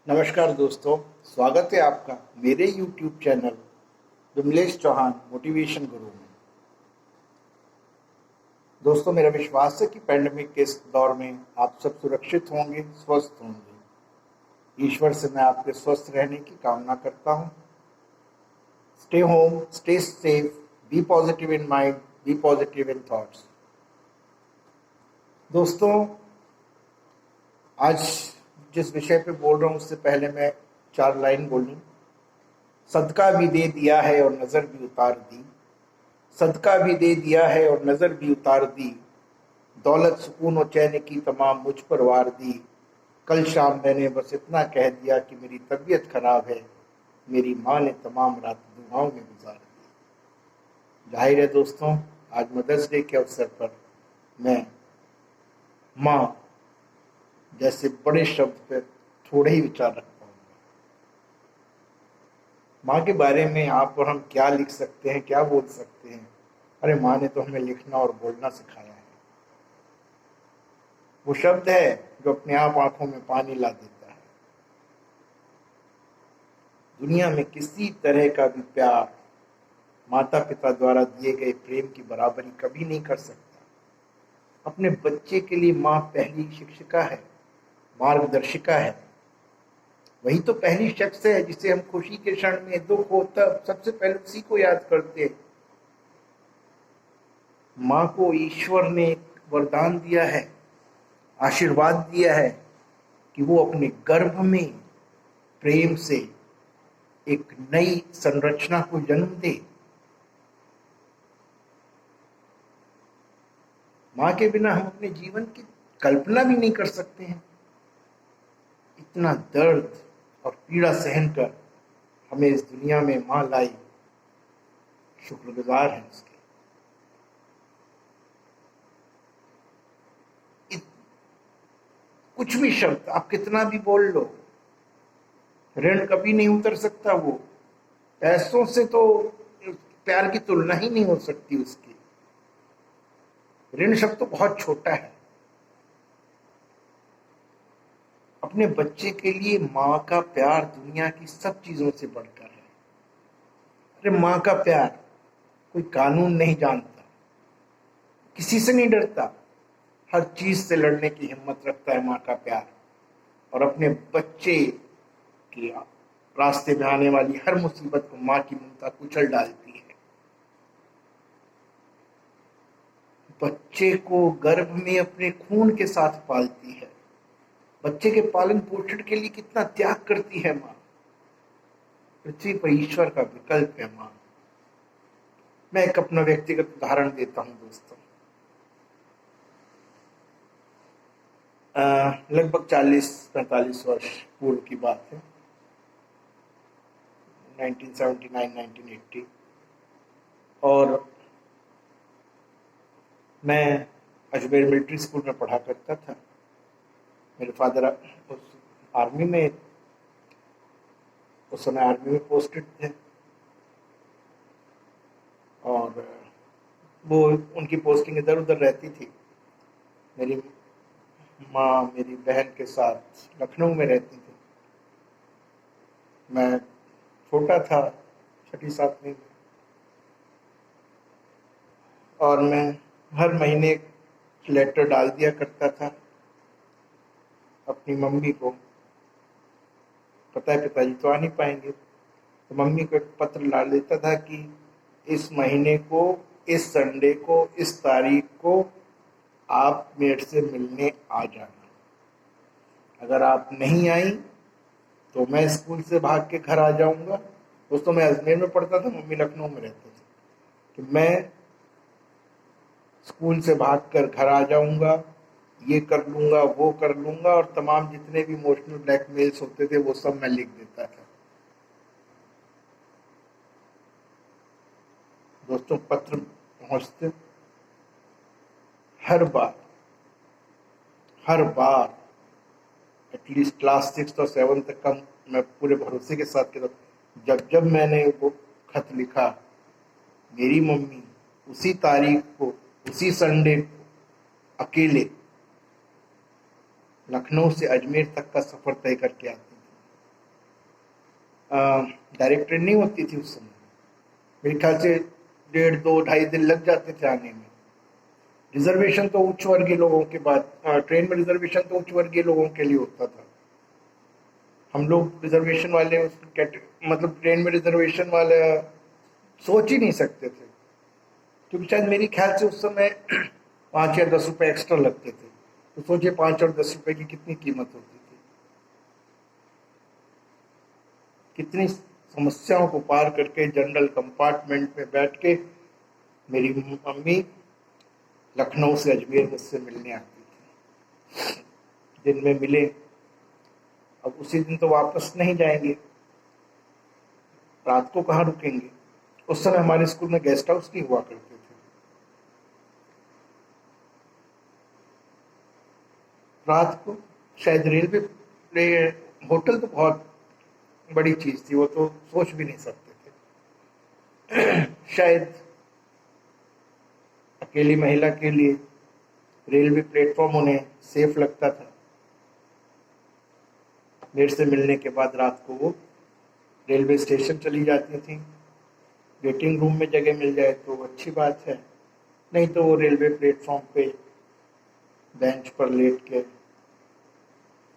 नमस्कार दोस्तों, स्वागत है आपका मेरे YouTube channel Vimlesh Chauhan motivation Guru में। दोस्तों, मेरा विश्वास है कि पैंडेमिक के इस दौर में आप सब सुरक्षित होंगे, स्वस्थ होंगे। ईश्वर से मैं आपके स्वस्थ रहने की कामना करता हूँ। Stay home, stay safe, be positive in mind, be positive in thoughts. दोस्तों, आज जिस विषय पे बोल रहा हूँ उससे पहले मैं 4 लाइन बोलूँ। सदका भी दे दिया है और नज़र भी उतार दी, सदका भी दे दिया है और नज़र भी उतार दी, दौलत सुकून और चैन की तमाम मुझ पर वार दी। कल शाम मैंने बस इतना कह दिया कि मेरी तबीयत खराब है, मेरी माँ ने तमाम रात दुआओं में गुजार दी। जाहिर है दोस्तों, आज मदर्स डे के अवसर पर मैं माँ जैसे बड़े शब्द पर थोड़े ही विचार रख पाऊंगा। माँ के बारे में आप और हम क्या लिख सकते हैं, क्या बोल सकते हैं। अरे माँ ने तो हमें लिखना और बोलना सिखाया है। वो शब्द है जो अपने आप आंखों में पानी ला देता है। दुनिया में किसी तरह का भी प्यार माता पिता द्वारा दिए गए प्रेम की बराबरी कभी नहीं कर सकता। अपने बच्चे के लिए माँ पहली शिक्षिका है, मार्गदर्शिका है। वही तो पहली शख्स है जिसे हम खुशी के क्षण में, दुख हो तब सबसे पहले उसी को याद करते हैं। माँ को ईश्वर ने वरदान दिया है, आशीर्वाद दिया है कि वो अपने गर्भ में प्रेम से एक नई संरचना को जन्म दे। माँ के बिना हम अपने जीवन की कल्पना भी नहीं कर सकते हैं। इतना दर्द और पीड़ा सहन कर हमें इस दुनिया में माँ लाई, शुक्रगुजार हैं उसके। कुछ भी शब्द आप कितना भी बोल लो, ऋण कभी नहीं उतर सकता। वो पैसों से तो प्यार की तुलना ही नहीं हो सकती उसकी। ऋण शब्द तो बहुत छोटा है। अपने बच्चे के लिए माँ का प्यार दुनिया की सब चीजों से बढ़कर है। अरे माँ का प्यार कोई कानून नहीं जानता, किसी से नहीं डरता, हर चीज से लड़ने की हिम्मत रखता है माँ का प्यार। और अपने बच्चे के रास्ते में आने वाली हर मुसीबत को माँ की ममता कुचल डालती है। बच्चे को गर्भ में अपने खून के साथ पालती है। बच्चे के पालन पोषण के लिए कितना त्याग करती है माँ। पृथ्वी पर ईश्वर का विकल्प है माँ। मैं एक अपना व्यक्तिगत उदाहरण देता हूँ दोस्तों। लगभग 40-45 वर्ष पूर्व की बात है, 1979-1980। और मैं अजमेर मिलिट्री स्कूल में पढ़ा करता था। मेरे फादर उस आर्मी में, उस समय आर्मी में पोस्टेड थे। और वो उनकी पोस्टिंग इधर उधर रहती थी। मेरी माँ मेरी बहन के साथ लखनऊ में रहती थी। मैं छोटा था, 6ठी-7वीं में। और मैं हर महीने लेटर डाल दिया करता था अपनी मम्मी को। पता है पिताजी तो आ नहीं पाएंगे, तो मम्मी को एक पत्र डाल देता था कि इस महीने को, इस संडे को, इस तारीख को आप मेरे से मिलने आ जाना। अगर आप नहीं आई तो मैं स्कूल से भाग के घर आ जाऊंगा। दोस्तों, मैं अजमेर में पढ़ता था, मम्मी लखनऊ में रहती थी। कि मैं स्कूल से भागकर घर आ जाऊंगा, ये कर लूंगा, वो कर लूंगा, और तमाम जितने भी इमोशनल ब्लैकमेल्स होते थे वो सब मैं लिख देता था। दोस्तों, पत्र पहुंचते हर बार एटलीस्ट क्लास 6 और 7 तक का मैं पूरे भरोसे के साथ कहता, जब मैंने वो खत लिखा, मेरी मम्मी उसी तारीख को, उसी संडे को अकेले लखनऊ से अजमेर तक का सफर तय करके आती थी। डायरेक्ट ट्रेन नहीं होती थी उस समय। मेरे ख्याल से 1.5 2 2.5 दिन लग जाते थे आने में। रिजर्वेशन तो उच्च वर्गीय लोगों के बाद ट्रेन में रिजर्वेशन तो उच्च वर्गीय लोगों के लिए होता था। हम लोग रिजर्वेशन वाले मतलब ट्रेन में रिजर्वेशन वाले सोच ही नहीं सकते थे, क्योंकि शायद मेरी ख्याल से उस समय 5 या 10 रुपए एक्स्ट्रा लगते थे। तो सोचिए 5 और 10 रुपए की कितनी कीमत होती थी। कितनी समस्याओं को पार करके जनरल कंपार्टमेंट में बैठ के मेरी मम्मी लखनऊ से अजमेर मुझसे मिलने आती थी। दिन में मिले, अब उसी दिन तो वापस नहीं जाएंगे, रात को कहाँ रुकेंगे। उस समय हमारे स्कूल में गेस्ट हाउस नहीं हुआ करते थे। रात को शायद रेलवे होटल तो बहुत बड़ी चीज थी, वो तो सोच भी नहीं सकते थे। शायद अकेली महिला के लिए रेलवे प्लेटफॉर्म उन्हें सेफ लगता था। मेरे से मिलने के बाद रात को वो रेलवे स्टेशन चली जाती थी। वेटिंग रूम में जगह मिल जाए तो अच्छी बात है, नहीं तो वो रेलवे प्लेटफॉर्म पे बेंच पर लेट के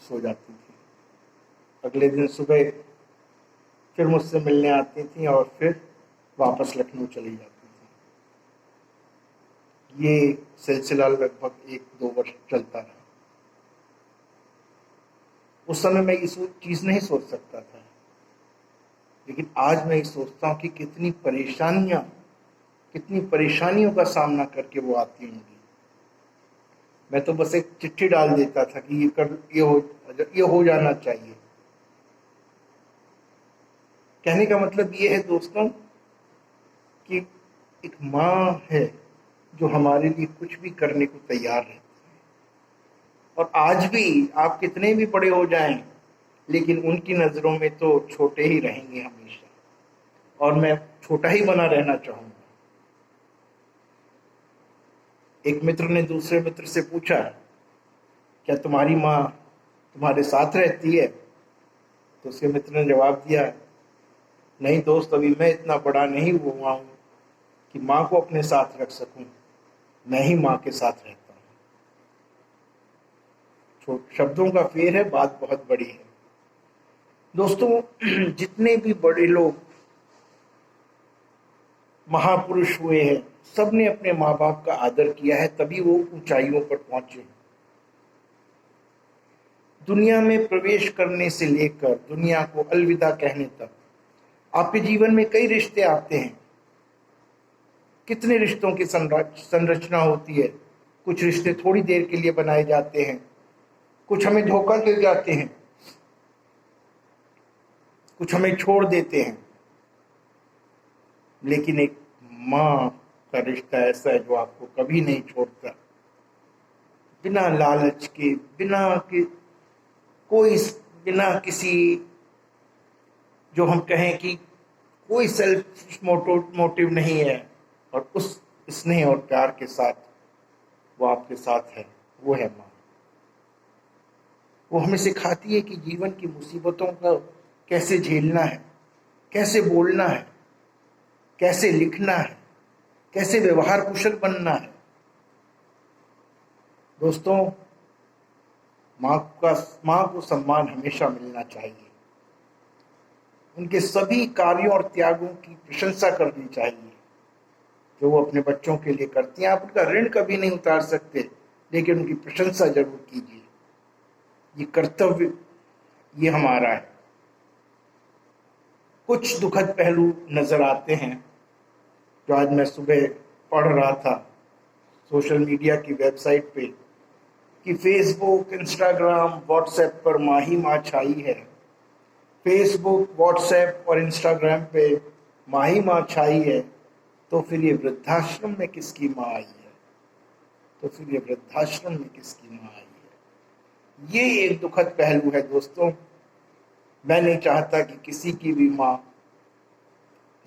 सो जाती थी। अगले दिन सुबह फिर मुझसे मिलने आती थी और फिर वापस लखनऊ चली जाती थी। ये सिलसिला लगभग 1 2 वर्ष चलता रहा। उस समय मैं इस चीज नहीं सोच सकता था, लेकिन आज मैं ये सोचता हूँ कि कितनी परेशानियों का सामना करके वो आती होंगी। मैं तो बस एक चिट्ठी डाल देता था कि ये हो जाना चाहिए। कहने का मतलब ये है दोस्तों कि एक माँ है जो हमारे लिए कुछ भी करने को तैयार रहती है। और आज भी आप कितने भी बड़े हो जाएं, लेकिन उनकी नजरों में तो छोटे ही रहेंगे हमेशा, और मैं छोटा ही बना रहना चाहूंगा। एक मित्र ने दूसरे मित्र से पूछा, क्या तुम्हारी माँ तुम्हारे साथ रहती है? तो उसके मित्र ने जवाब दिया, नहीं दोस्त, अभी मैं इतना बड़ा नहीं हुआ हूं कि माँ को अपने साथ रख सकूं, मैं ही माँ के साथ रहता हूं। शब्दों का फेर है, बात बहुत बड़ी है दोस्तों। जितने भी बड़े लोग महापुरुष हुए हैं, सबने अपने माँ बाप का आदर किया है, तभी वो ऊंचाइयों पर पहुंचे। दुनिया में प्रवेश करने से लेकर दुनिया को अलविदा कहने तक आपके जीवन में कई रिश्ते आते हैं। कितने रिश्तों की संरचना होती है। कुछ रिश्ते थोड़ी देर के लिए बनाए जाते हैं, कुछ हमें धोखा दे जाते हैं, कुछ हमें छोड़ देते हैं, लेकिन एक माँ का रिश्ता ऐसा है जो आपको कभी नहीं छोड़ता। बिना लालच के, बिना किसी, जो हम कहें कि कोई सेल्फ मोटिव नहीं है, और उस स्नेह और प्यार के साथ वो आपके साथ है, वो है माँ। वो हमें सिखाती है कि जीवन की मुसीबतों का कैसे झेलना है, कैसे बोलना है, कैसे लिखना है, कैसे व्यवहार कुशल बनना है। दोस्तों, माँ को सम्मान हमेशा मिलना चाहिए। उनके सभी कार्यों और त्यागों की प्रशंसा करनी चाहिए जो वो अपने बच्चों के लिए करती हैं। आप उनका ऋण कभी नहीं उतार सकते, लेकिन उनकी प्रशंसा जरूर कीजिए। ये कर्तव्य, ये हमारा है। कुछ दुखद पहलू नजर आते हैं जो आज मैं सुबह पढ़ रहा था सोशल मीडिया की वेबसाइट पे, कि फेसबुक, इंस्टाग्राम, व्हाट्सएप पर माँ ही माँ छाई है। फेसबुक, व्हाट्सएप और इंस्टाग्राम पे माँ ही माँ छाई है, तो फिर ये वृद्धाश्रम में किसकी माँ आई है? तो फिर ये वृद्धाश्रम में किसकी माँ आई है? ये एक दुखद पहलू है दोस्तों। मैं नहीं चाहता कि किसी की भी माँ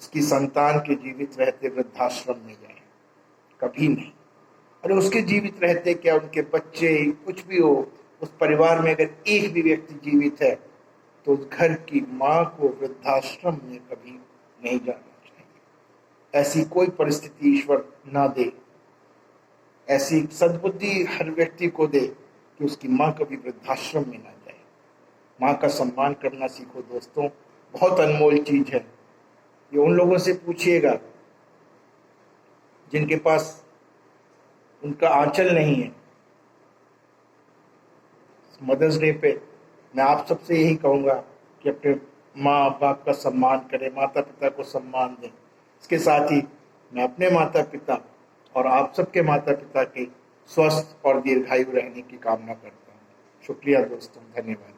इसकी संतान के जीवित रहते वृद्धाश्रम में जाए, कभी नहीं। अरे उसके जीवित रहते क्या, उनके बच्चे कुछ भी हो, उस परिवार में अगर एक भी व्यक्ति जीवित है तो उस घर की माँ को वृद्धाश्रम में कभी नहीं जाना चाहिए। ऐसी कोई परिस्थिति ईश्वर ना दे, ऐसी सद्बुद्धि हर व्यक्ति को दे कि उसकी माँ कभी वृद्धाश्रम में ना जाए। माँ का सम्मान करना सीखो दोस्तों, बहुत अनमोल चीज है। ये उन लोगों से पूछिएगा जिनके पास उनका आंचल नहीं है। मदर्स डे पे मैं आप सबसे यही कहूँगा कि अपने माँ बाप का सम्मान करें, माता पिता को सम्मान दें। इसके साथ ही मैं अपने माता पिता और आप सबके माता पिता के स्वस्थ और दीर्घायु रहने की कामना करता हूँ। शुक्रिया दोस्तों, धन्यवाद।